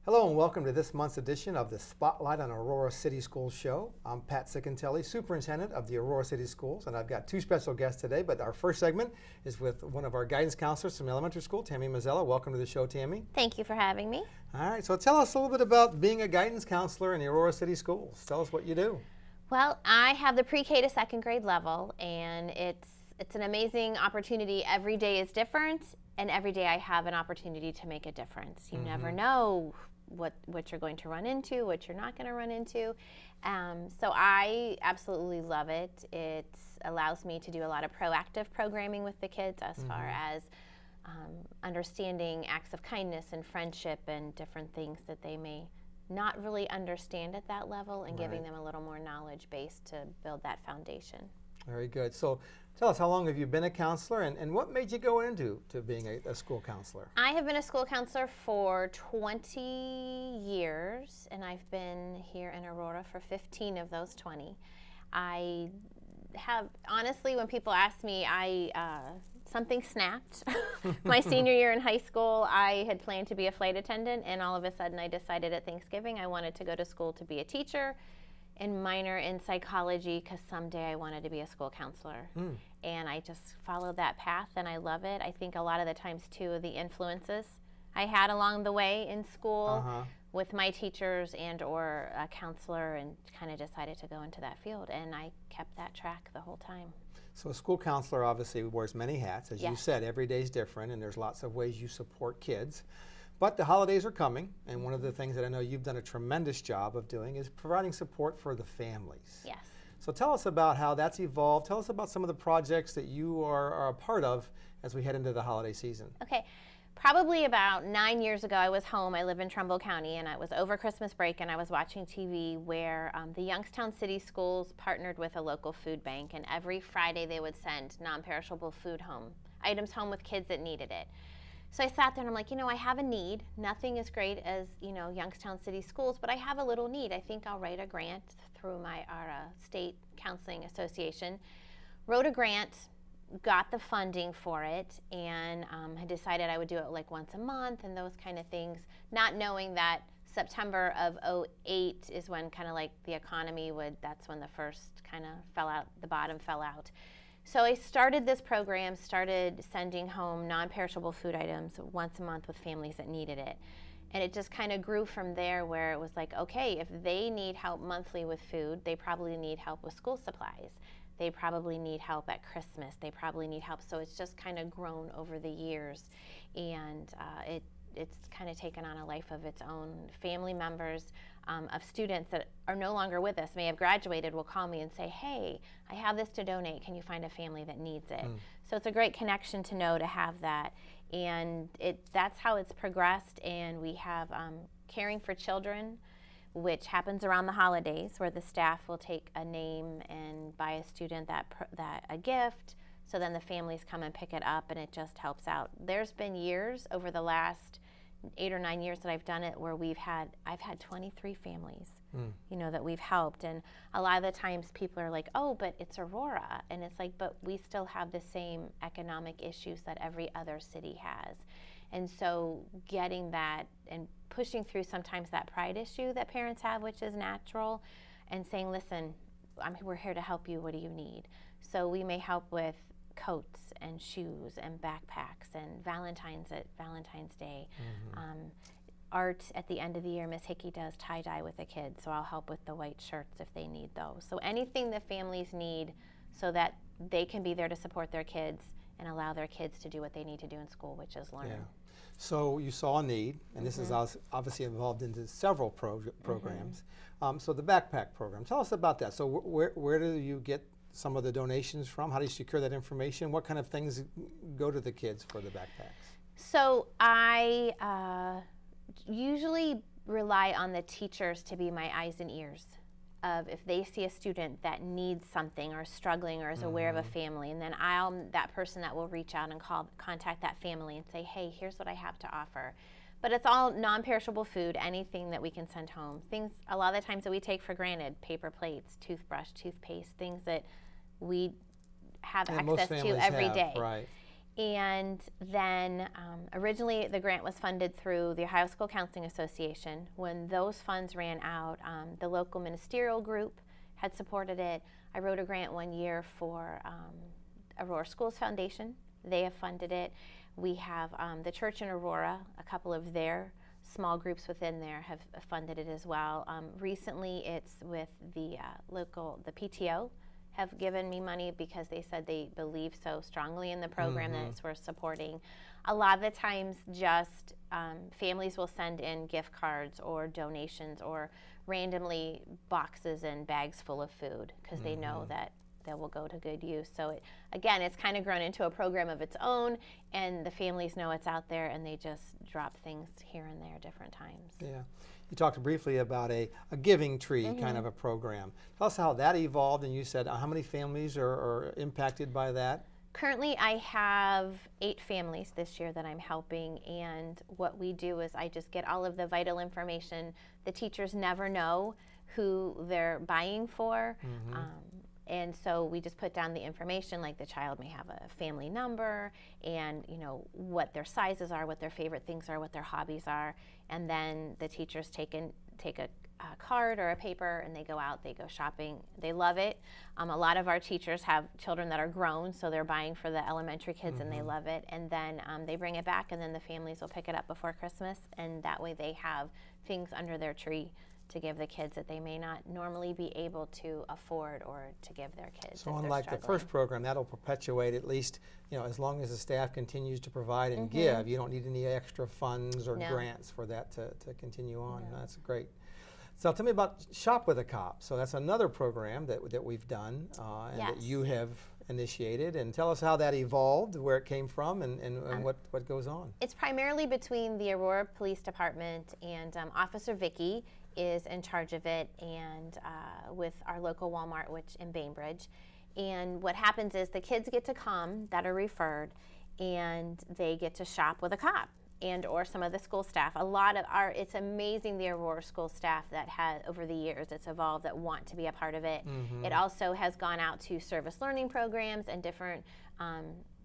Hello and welcome to this month's edition of the Spotlight on Aurora City Schools show. I'm Pat Sicantelli, Superintendent of the Aurora City Schools, and I've got two special guests today, but our first segment is with one of our guidance counselors from elementary school, Tammy Mazzella. Welcome to the show, Tammy. Thank you for having me. All right, so tell us a little bit about being a guidance counselor in the Aurora City Schools. Tell us what you do. Well, I have the pre-K to second grade level, and it's an amazing opportunity. Every day is different, and every day I have an opportunity to make a difference. You never know what you're going to run into, what you're not going to run into. So I absolutely love it. It allows me to do a lot of proactive programming with the kids as far as understanding acts of kindness and friendship and different things that they may not really understand at that level, and giving them a little more knowledge base to build that foundation. Very good. So tell us, how long have you been a counselor, and what made you go into being a school counselor? I have been a school counselor for 20 years, and I've been here in Aurora for 15 of those 20. I have, honestly, when people ask me, something snapped. My senior year in high school, I had planned to be a flight attendant, and all of a sudden I decided at Thanksgiving I wanted to go to school to be a teacher and minor in psychology, because someday I wanted to be a school counselor. And I just followed that path, and I love it. I think a lot of the times too, the influences I had along the way in school with my teachers and or a counselor, and kind of decided to go into that field, and I kept that track the whole time. So a school counselor obviously wears many hats. As you said, every day is different, and there's lots of ways you support kids. But the holidays are coming, and one of the things that I know you've done a tremendous job of doing is providing support for the families. Yes. So tell us about how that's evolved. Tell us about some of the projects that you are a part of as we head into the holiday season. Okay. Probably about 9 years ago, I was home. I live in Trumbull County, and it was over Christmas break, and I was watching TV where the Youngstown City Schools partnered with a local food bank, and every Friday they would send non-perishable food items home with kids that needed it. So I sat there and I'm like, I have a need. Nothing as great as, Youngstown City Schools, but I have a little need. I think I'll write a grant through our state counseling association. Wrote a grant, got the funding for it, and had decided I would do it like once a month and those kind of things, not knowing that September of '08 is when kind of like the economy that's when the first kind of fell out, the bottom fell out. So I started this program, started sending home non-perishable food items once a month with families that needed it. And it just kind of grew from there, where it was like, okay, if they need help monthly with food, they probably need help with school supplies. They probably need help at Christmas. They probably need help. So it's just kind of grown over the years. And it's kind of taken on a life of its own. Family members of students that are no longer with us, may have graduated, will call me and say, hey, I have this to donate. Can you find a family that needs it? So it's a great connection to know, to have that. And that's how it's progressed. And we have Caring for Children, which happens around the holidays, where the staff will take a name and buy a student a gift. So then the families come and pick it up, and it just helps out. There's been years over the last 8 or 9 years that I've done it where I've had 23 families, that we've helped. And a lot of the times people are like, oh, but it's Aurora. And it's like, but we still have the same economic issues that every other city has. And so getting that and pushing through sometimes that pride issue that parents have, which is natural, and saying, listen, we're here to help you. What do you need? So we may help with coats and shoes and backpacks and Valentine's Day. Art at the end of the year, Miss Hickey does tie-dye with the kids, so I'll help with the white shirts if they need those. So anything the families need so that they can be there to support their kids and allow their kids to do what they need to do in school, which is learn. So you saw a need, and this is obviously involved into several programs. So the backpack program, tell us about that. So where do you get some of the donations from? How do you secure that information? What kind of things go to the kids for the backpacks? So I usually rely on the teachers to be my eyes and ears of if they see a student that needs something or is struggling or is aware of a family, and then I'm that person that will reach out and contact that family and say, hey, here's what I have to offer. But it's all non-perishable food, anything that we can send home. Things a lot of the times that we take for granted, paper plates, toothbrush, toothpaste, things that we have access to every day. Right. And then originally the grant was funded through the Ohio School Counseling Association. When those funds ran out, the local ministerial group had supported it. I wrote a grant one year for Aurora Schools Foundation. They have funded it. We have the church in Aurora, a couple of their small groups within there have funded it as well. Recently it's with the the PTO have given me money because they said they believe so strongly in the program that it's worth supporting. A lot of the times just families will send in gift cards or donations or randomly boxes and bags full of food because they know that will go to good use. So again, it's kind of grown into a program of its own, and the families know it's out there, and they just drop things here and there different times. Yeah. You talked briefly about a giving tree kind of a program. Tell us how that evolved, and you said how many families are impacted by that? Currently, I have 8 families this year that I'm helping, and what we do is I just get all of the vital information. The teachers never know who they're buying for. And so we just put down the information, like the child may have a family number and what their sizes are, what their favorite things are, what their hobbies are. And then the teachers take a card or a paper and they go out, they go shopping. They love it. A lot of our teachers have children that are grown, so they're buying for the elementary kids and they love it. And then they bring it back, and then the families will pick it up before Christmas, and that way they have things under their tree to give the kids that they may not normally be able to afford or to give their kids. So unlike the first program, that'll perpetuate at least, as long as the staff continues to provide and give. You don't need any extra funds or grants for that to continue on. No. That's great. So tell me about Shop with a Cop. So that's another program that we've done and that you have initiated, and tell us how that evolved, where it came from, and what goes on. It's primarily between the Aurora Police Department and Officer Vicky is in charge of it, and with our local Walmart, which in Bainbridge. And what happens is the kids get to come that are referred, and they get to shop with a cop and or some of the school staff. It's amazing the Aurora school staff that has, over the years, it's evolved, that want to be a part of it. It also has gone out to service learning programs and different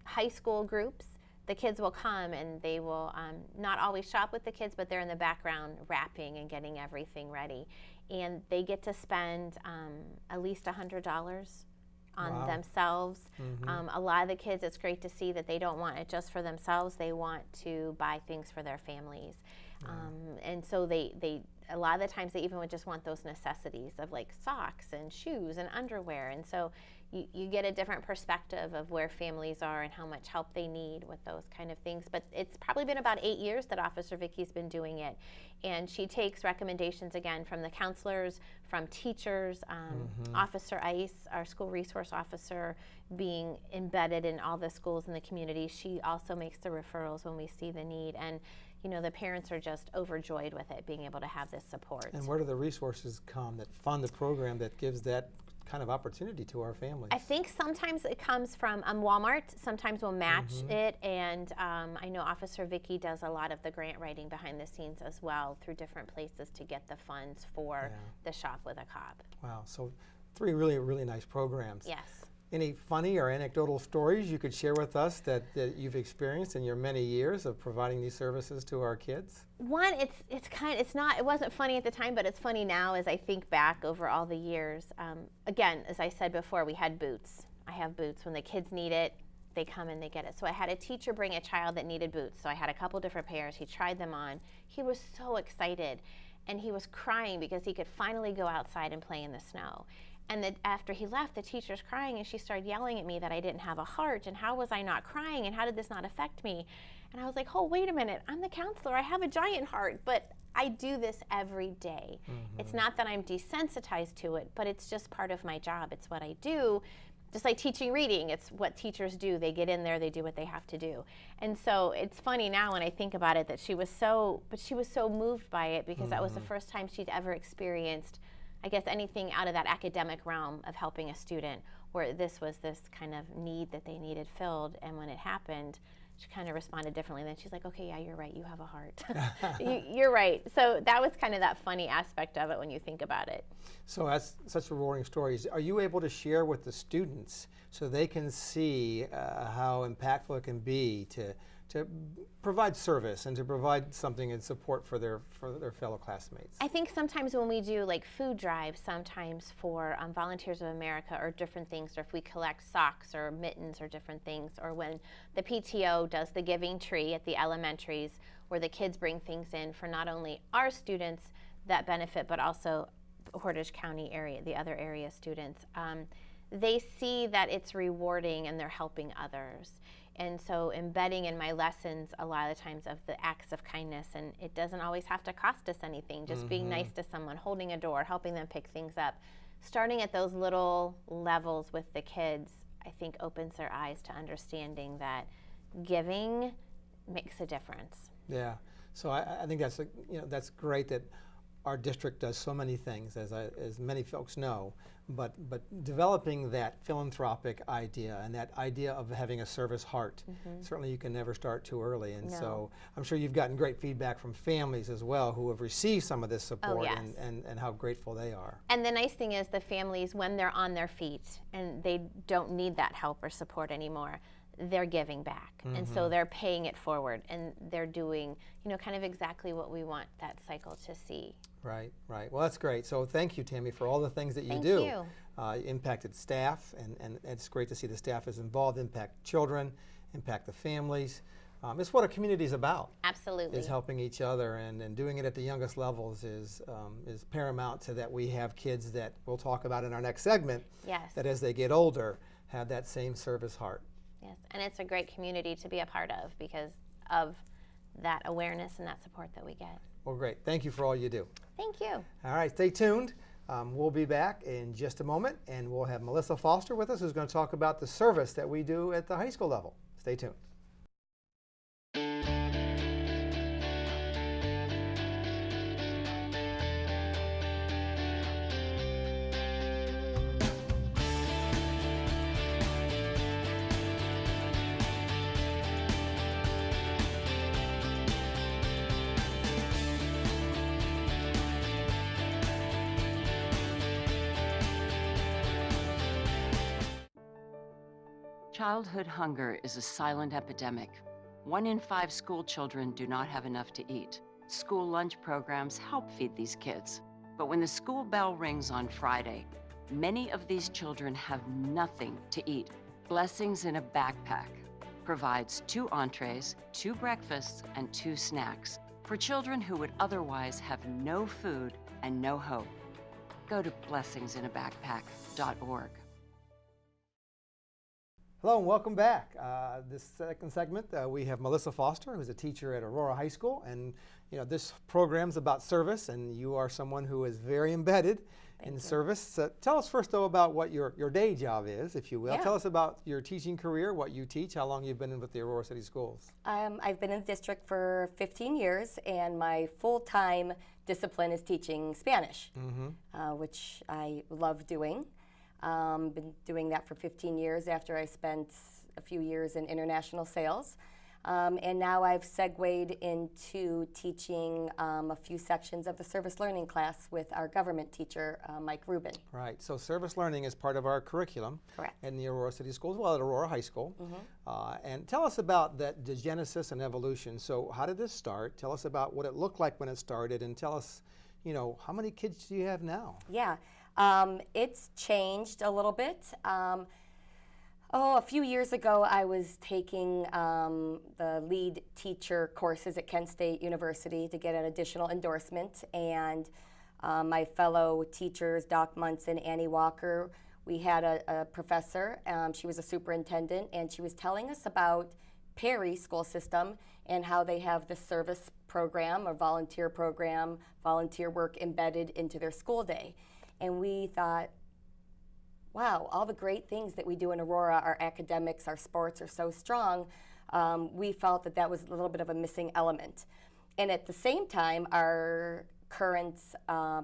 high school groups. The kids will come and they will not always shop with the kids, but they're in the background wrapping and getting everything ready. And they get to spend at least $100 on themselves. A lot of the kids, it's great to see that they don't want it just for themselves. They want to buy things for their families. And so they a lot of the times they even would just want those necessities of like socks and shoes and underwear. And so you get a different perspective of where families are and how much help they need with those kind of things. But it's probably been about 8 years that Officer Vicky's been doing it. And she takes recommendations, again, from the counselors, from teachers, Officer Ice, our school resource officer, being embedded in all the schools in the community. She also makes the referrals when we see the need. And the parents are just overjoyed with it, being able to have this support. And where do the resources come that fund the program that gives that kind of opportunity to our families? I think sometimes it comes from Walmart. Sometimes we'll match it, and I know Officer Vicky does a lot of the grant writing behind the scenes as well through different places to get the funds for the Shop with a Cop. Wow, so 3 really, really nice programs. Yes. Any funny or anecdotal stories you could share with us that you've experienced in your many years of providing these services to our kids? One, it wasn't funny at the time, but it's funny now as I think back over all the years. Again, as I said before, we had boots. I have boots. When the kids need it, they come and they get it. So I had a teacher bring a child that needed boots. So I had a couple different pairs. He tried them on. He was so excited, and he was crying because he could finally go outside and play in the snow. And after he left, the teacher's crying, and she started yelling at me that I didn't have a heart, and how was I not crying, and how did this not affect me? And I was like, oh, wait a minute, I'm the counselor, I have a giant heart, but I do this every day. It's not that I'm desensitized to it, but it's just part of my job. It's what I do. Just like teaching reading, it's what teachers do. They get in there, they do what they have to do. And so it's funny now when I think about it that she was so moved by it, because that was the first time she'd ever experienced, I guess, anything out of that academic realm of helping a student, where this was this kind of need that they needed filled. And when it happened, she kind of responded differently. Then she's like, okay, yeah, you're right, you have a heart. You're right. So that was kind of that funny aspect of it when you think about it. So that's such rewarding stories. Are you able to share with the students so they can see how impactful it can be to provide service and to provide something in support for their fellow classmates? I think sometimes when we do like food drives, sometimes for Volunteers of America or different things, or if we collect socks or mittens or different things, or when the PTO does the giving tree at the elementaries, where the kids bring things in for not only our students that benefit, but also Portage County area, the other area students, they see that it's rewarding and they're helping others. And so embedding in my lessons a lot of the times of the acts of kindness, and it doesn't always have to cost us anything, just being nice to someone, holding a door, helping them pick things up. Starting at those little levels with the kids, I think opens their eyes to understanding that giving makes a difference. Yeah, so I think that's that's great that our district does so many things, as many folks know, but developing that philanthropic idea and that idea of having a service heart, certainly you can never start too early. And so I'm sure you've gotten great feedback from families as well who have received some of this support, and how grateful they are. And the nice thing is the families, when they're on their feet and they don't need that help or support anymore, they're giving back. And so they're paying it forward, and they're doing, kind of exactly what we want that cycle to see. Right, right. Well, that's great. So thank you, Tammy, for all the things that you Thank do. you. Impacted staff, and it's great to see the staff is involved, impact children, impact the families. It's what a community is about. Absolutely. Is helping each other, and doing it at the youngest levels is paramount to that. We have kids that we'll talk about in our next segment, that as they get older have that same service heart. Yes, and it's a great community to be a part of because of that awareness and that support that we get. Well, great. Thank you for all you do. Thank you. All right, stay tuned. We'll be back in just a moment, and we'll have Melissa Foster with us, who's going to talk about the service that we do at the high school level. Stay tuned. Childhood hunger is a silent epidemic. 1 in 5 school children do not have enough to eat. School lunch programs help feed these kids. But when the school bell rings on Friday, many of these children have nothing to eat. Blessings in a Backpack provides 2 entrees, 2 breakfasts, and 2 snacks for children who would otherwise have no food and no hope. Go to blessingsinAbackpack.org. Hello and welcome back. This second segment, we have Melissa Foster, who's a teacher at Aurora High School, and this program's about service, and you are someone who is very embedded in service. Tell us first, though, about what your day job is, if you will. Tell us about your teaching career, what you teach, how long you've been in with the Aurora City Schools. I've been in the district for 15 years, and my full-time discipline is teaching Spanish, which I love doing. Been doing that for 15 years after I spent a few years in international sales. And now I've segued into teaching a few sections of the service learning class with our government teacher, Mike Rubin. Right, so service learning is part of our curriculum. Correct. In the Aurora City Schools, well, at Aurora High School. And tell us about the genesis and evolution. So how did this start? Tell us about what it looked like when it started, and tell us, how many kids do you have now? Yeah. It's changed a little bit. A few years ago, I was taking the lead teacher courses at Kent State University to get an additional endorsement, and my fellow teachers, Doc Munson, Annie Walker, we had a professor. She was a superintendent, and she was telling us about Perry school system and how they have the service program or volunteer program, volunteer work embedded into their school day. And we thought, wow, all the great things that we do in Aurora, our academics, our sports are so strong. We felt that that was a little bit of a missing element. And at the same time, our current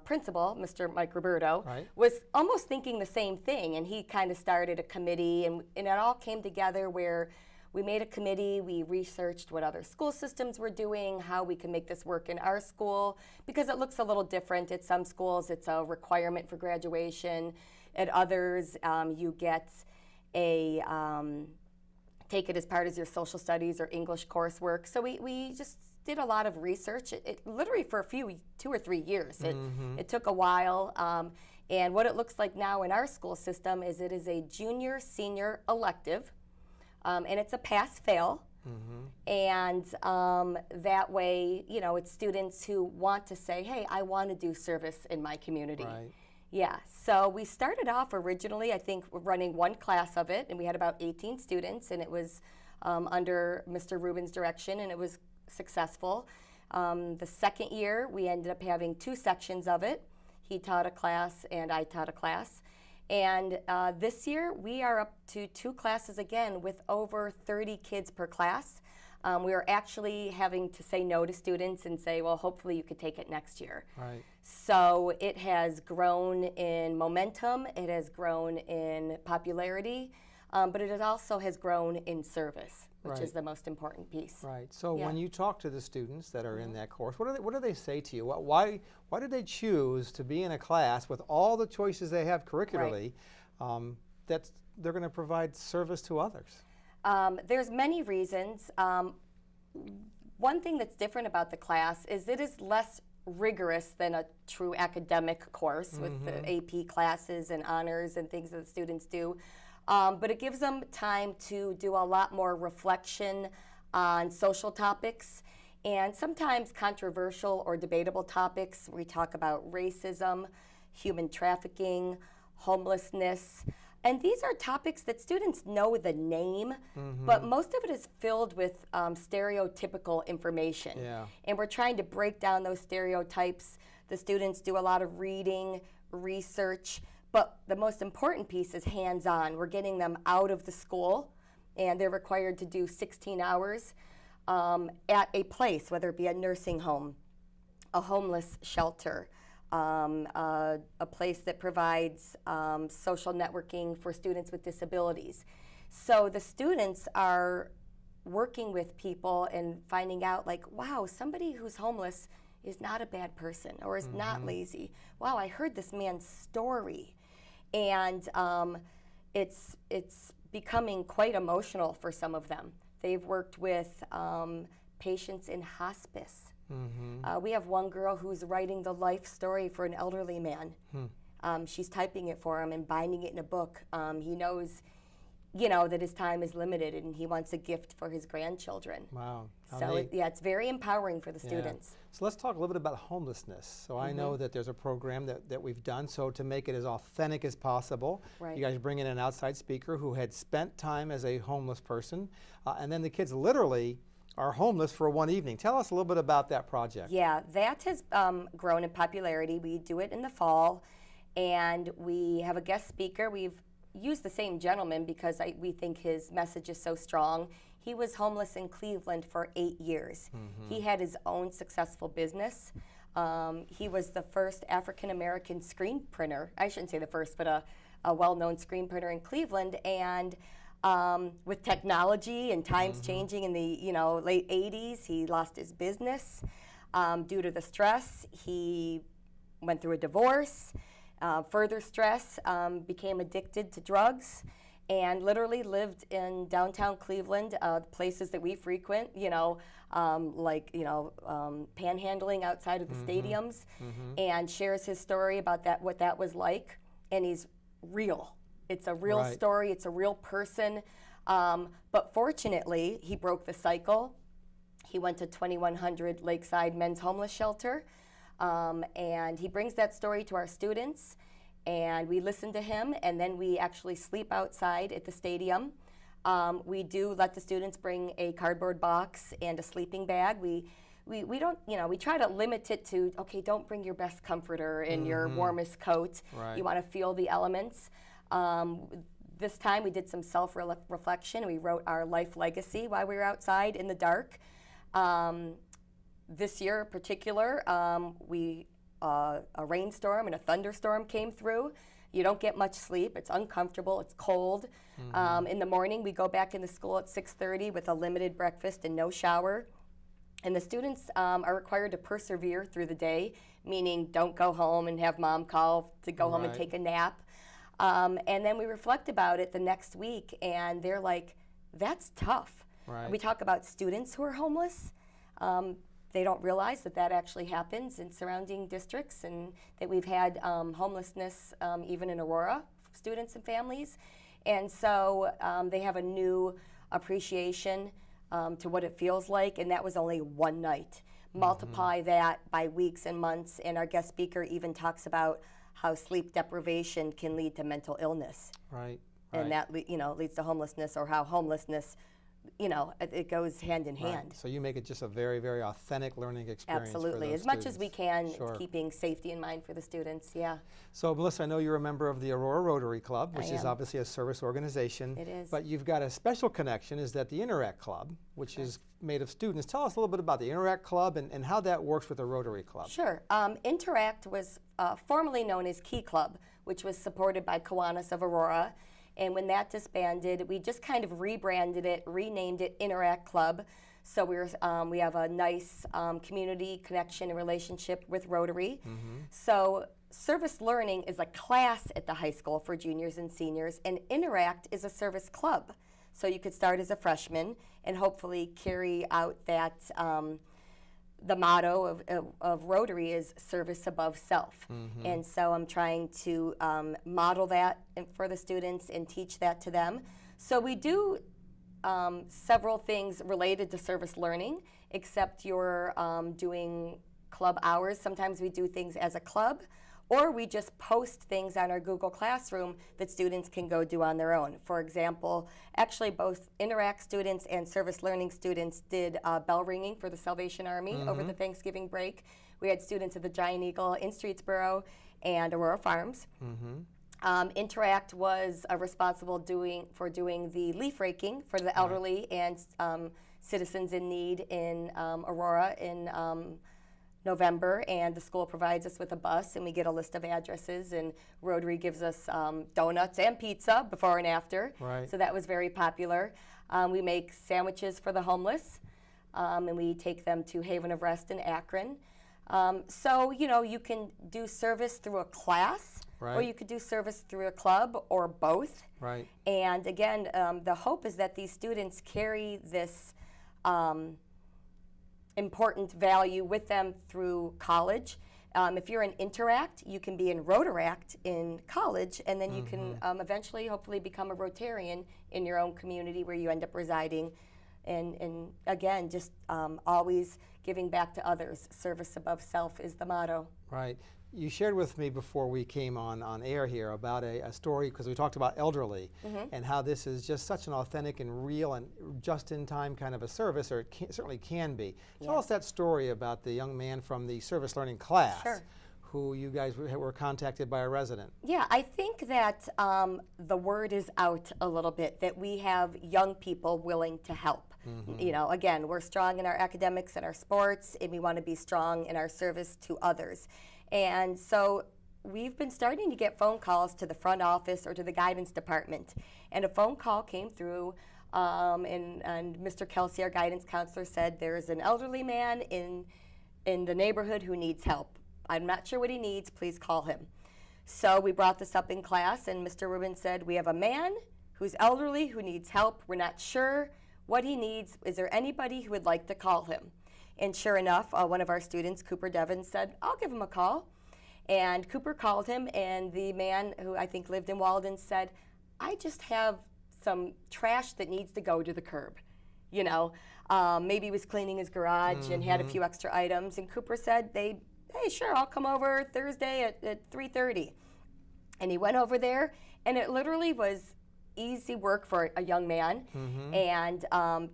principal, Mr. Mike Roberto, Right. was almost thinking the same thing. And he kind of started a committee, and it all came together where we made a committee, we researched what other school systems were doing, how we can make this work in our school, because it looks a little different. At some schools, it's a requirement for graduation. At others, you get a, take it as part of your social studies or English coursework. So we just did a lot of research. It literally for 2 or 3 years. It took a while. And what it looks like now in our school system is it is a junior-senior elective. And it's a pass-fail. And that way, you know, it's students who want to say, hey, I want to do service in my community. Right. Yeah, so we started off originally, I think, running one class of it, and we had about 18 students, and it was under Mr. Rubin's direction, and it was successful. The second year, we ended up having 2 sections of it. He taught a class, and I taught a class. And this year, we are up to 2 classes again with over 30 kids per class. We are actually having to say no to students and say, well, hopefully you could take it next year. Right. So it has grown in momentum, it has grown in popularity, but it also has grown in service, which Right. is the most important piece. Right. So Yeah. when you talk to the students that are in that course, what do they say to you? Why did they choose to be in a class with all the choices they have curricularly that they're going to provide service to others? There's many reasons. One thing that's different about the class is it is less rigorous than a true academic course with the AP classes and honors and things that the students do. But it gives them time to do a lot more reflection on social topics and sometimes controversial or debatable topics. We talk about racism, human trafficking, homelessness. And these are topics that students know the name, but most of it is filled with stereotypical information. Yeah. And we're trying to break down those stereotypes. The students do a lot of reading, research, but the most important piece is hands-on. We're getting them out of the school, and they're required to do 16 hours at a place, whether it be a nursing home, a homeless shelter, a place that provides social networking for students with disabilities. So the students are working with people and finding out, like, wow, somebody who's homeless is not a bad person or is not lazy. Wow, I heard this man's story. And it's becoming quite emotional for some of them. They've worked with patients in hospice. We have one girl who's writing the life story for an elderly man. She's typing it for him and binding it in a book. He knows, you know, that his time is limited and he wants a gift for his grandchildren. Wow. So it's very empowering for the students. So let's talk a little bit about homelessness. So I know that there's a program that we've done. So to make it as authentic as possible, Right. you guys bring in an outside speaker who had spent time as a homeless person, and then the kids literally are homeless for one evening. Tell us a little bit about that project. Yeah, that has grown in popularity. We do it in the fall, and we have a guest speaker. We've used the same gentleman because we think his message is so strong. He was homeless in Cleveland for 8 years. He had his own successful business. He was the first African-American screen printer. I shouldn't say the first, but a well-known screen printer in Cleveland. And with technology and times changing in the late 80s, he lost his business due to the stress. He went through a divorce, further stress, became addicted to drugs, and literally lived in downtown Cleveland, places that we frequent, panhandling outside of the stadiums, and shares his story about what that was like. And he's real. It's a real Right. story. It's a real person. But fortunately, he broke the cycle. He went to 2100 Lakeside Men's Homeless Shelter. And he brings that story to our students. And we listen to him. And then we actually sleep outside at the stadium. We do let the students bring a cardboard box and a sleeping bag. We don't, we try to limit it to, okay, don't bring your best comforter and your warmest coat. Right. You want to feel the elements. This time we did some self-reflection. We wrote our life legacy while we were outside in the dark. This year in particular, a rainstorm and a thunderstorm came through. You don't get much sleep. It's uncomfortable. It's cold. In the morning, we go back into school at 6:30 with a limited breakfast and no shower. And the students are required to persevere through the day, meaning don't go home and have mom call to go home and take a nap. And then we reflect about it the next week, and they're like, that's tough. Right. We talk about students who are homeless. They don't realize that that actually happens in surrounding districts, and that we've had homelessness even in Aurora, students and families. And so they have a new appreciation to what it feels like, and that was only one night. Multiply that by weeks and months, and our guest speaker even talks about how sleep deprivation can lead to mental illness. Right. And that leads to homelessness, or how homelessness, it goes hand in hand. Right. So you make it just a very, very authentic learning experience. Absolutely, for those as much as we students. can, Sure. keeping safety in mind for the students. Yeah. So Melissa, I know you're a member of the Aurora Rotary Club, which I is am. obviously a service organization. It is. But you've got a special connection, is that the Interact Club, which is made of students. Tell us a little bit about the Interact Club and how that works with the Rotary Club. Sure. Interact was formerly known as Key Club, which was supported by Kiwanis of Aurora. And when that disbanded, we just kind of rebranded it, renamed it Interact Club. So we have a nice community connection and relationship with Rotary. So service learning is a class at the high school for juniors and seniors, and Interact is a service club. So you could start as a freshman and hopefully carry out that. The motto of Rotary is service above self. And so I'm trying to model that for the students and teach that to them. So we do several things related to service learning, except you're doing club hours. Sometimes we do things as a club, or we just post things on our Google Classroom that students can go do on their own. For example, actually both Interact students and service learning students did bell ringing for the Salvation Army over the Thanksgiving break. We had students at the Giant Eagle in Streetsboro and Aurora Farms. Interact was responsible for doing the leaf raking for the elderly and citizens in need in Aurora in November, and the school provides us with a bus, and we get a list of addresses, and Rotary gives us donuts and pizza before and after. Right. So that was very popular. We make sandwiches for the homeless, and we take them to Haven of Rest in Akron. So, you can do service through a class, or Right. you could do service through a club, or both. Right. And again, the hope is that these students carry this important value with them through college. If you're in Interact, you can be in Rotaract in college, and then you can eventually, hopefully, become a Rotarian in your own community where you end up residing. And again, just always giving back to others. Service above self is the motto. Right. You shared with me before we came on air here about a story, because we talked about elderly and how this is just such an authentic and real and just-in-time kind of a service, or it certainly can be. Tell us that story about the young man from the service learning class who you guys were contacted by a resident. Yeah, I think that the word is out a little bit, that we have young people willing to help. Again, we're strong in our academics and our sports, and we want to be strong in our service to others. And so we've been starting to get phone calls to the front office or to the guidance department. And a phone call came through, and Mr. Kelsey, our guidance counselor, said there's an elderly man in the neighborhood who needs help. I'm not sure what he needs. Please call him. So we brought this up in class, and Mr. Rubin said, we have a man who's elderly who needs help. We're not sure what he needs. Is there anybody who would like to call him? And sure enough, one of our students, Cooper Devon, said, I'll give him a call. And Cooper called him, and the man, who I think lived in Walden, said, I just have some trash that needs to go to the curb. Maybe he was cleaning his garage and had a few extra items. And Cooper said, hey, sure, I'll come over Thursday at 3:30. And he went over there, and it literally was easy work for a young man, and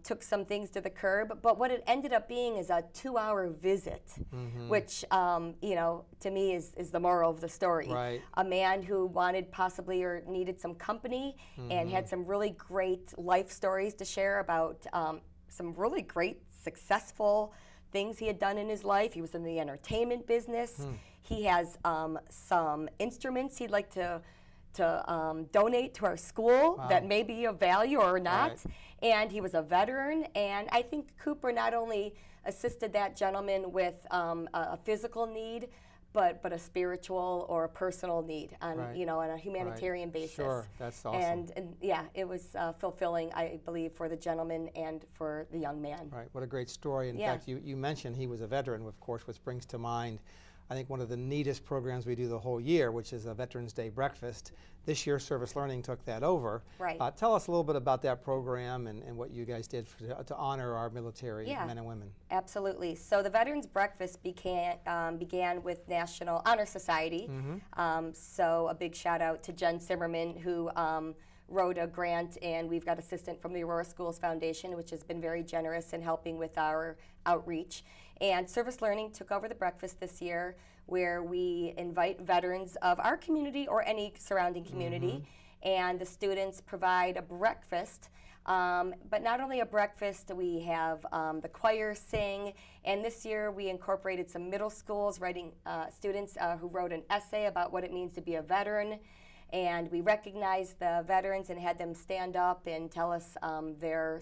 took some things to the curb. But what it ended up being is a 2-hour visit, which, you know, to me is the moral of the story. Right. A man who wanted possibly or needed some company and had some really great life stories to share about some really great successful things he had done in his life. He was in the entertainment business. He has some instruments he'd like to donate to our school that may be of value or not. Right. And he was a veteran. And I think Cooper not only assisted that gentleman with a physical need, but a spiritual or a personal need on, you know, on a humanitarian basis. Sure, that's awesome. And yeah, it was fulfilling, I believe, for the gentleman and for the young man. Right, what a great story. In fact, you mentioned he was a veteran, of course, which brings to mind, I think, one of the neatest programs we do the whole year, which is a Veterans Day breakfast. This year, Service Learning took that over. Right. Tell us a little bit about that program and what you guys did to honor our military men and women. Absolutely. So the Veterans Breakfast began with National Honor Society. So a big shout out to Jen Zimmerman, who wrote a grant, and we've got assistant from the Aurora Schools Foundation, which has been very generous in helping with our outreach. And Service Learning took over the breakfast this year, where we invite veterans of our community or any surrounding community, and the students provide a breakfast. But not only a breakfast, we have the choir sing, and this year we incorporated some middle schools writing students who wrote an essay about what it means to be a veteran. And we recognized the veterans and had them stand up and tell us their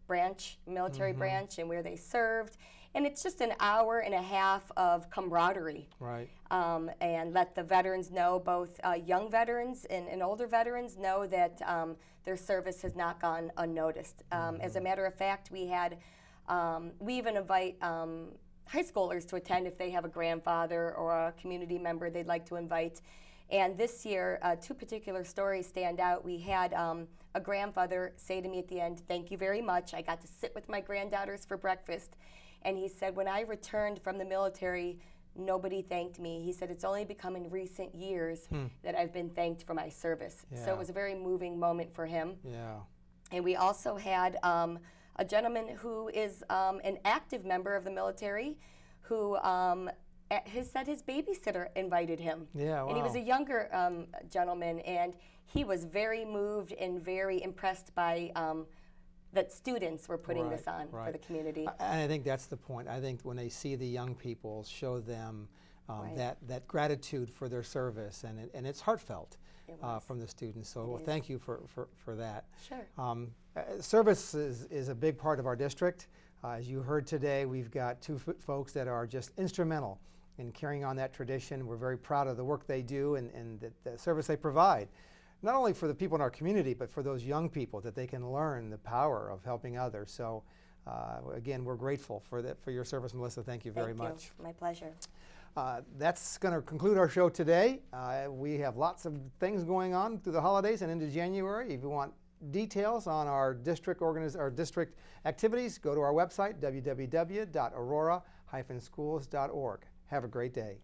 branch, military branch, and where they served. And it's just an hour and a half of camaraderie. Right. And let the veterans know, both young veterans and older veterans, know that their service has not gone unnoticed. As a matter of fact, we even invite high schoolers to attend if they have a grandfather or a community member they'd like to invite. And this year, 2 particular stories stand out. We had a grandfather say to me at the end, "Thank you very much. I got to sit with my granddaughters for breakfast." And he said, "When I returned from the military, nobody thanked me." He said, "It's only become in recent years that I've been thanked for my service." So it was a very moving moment for him. Yeah. And we also had a gentleman who is an active member of the military who said his babysitter invited him. Yeah, wow. And he was a younger gentleman, and he was very moved and very impressed by that students were putting this on for the community. And I think that's the point. I think when they see the young people, show them that gratitude for their service, and it's heartfelt from the students. So well, thank you for that. Sure. Service is a big part of our district. As you heard today, we've got 2 folks that are just instrumental in carrying on that tradition. We're very proud of the work they do and the service they provide, not only for the people in our community, but for those young people, that they can learn the power of helping others. So again, we're grateful for your service, Melissa. Thank you very much. My pleasure. That's going to conclude our show today. We have lots of things going on through the holidays and into January. If you want details on our district activities, go to our website, www.aurora-schools.org. Have a great day.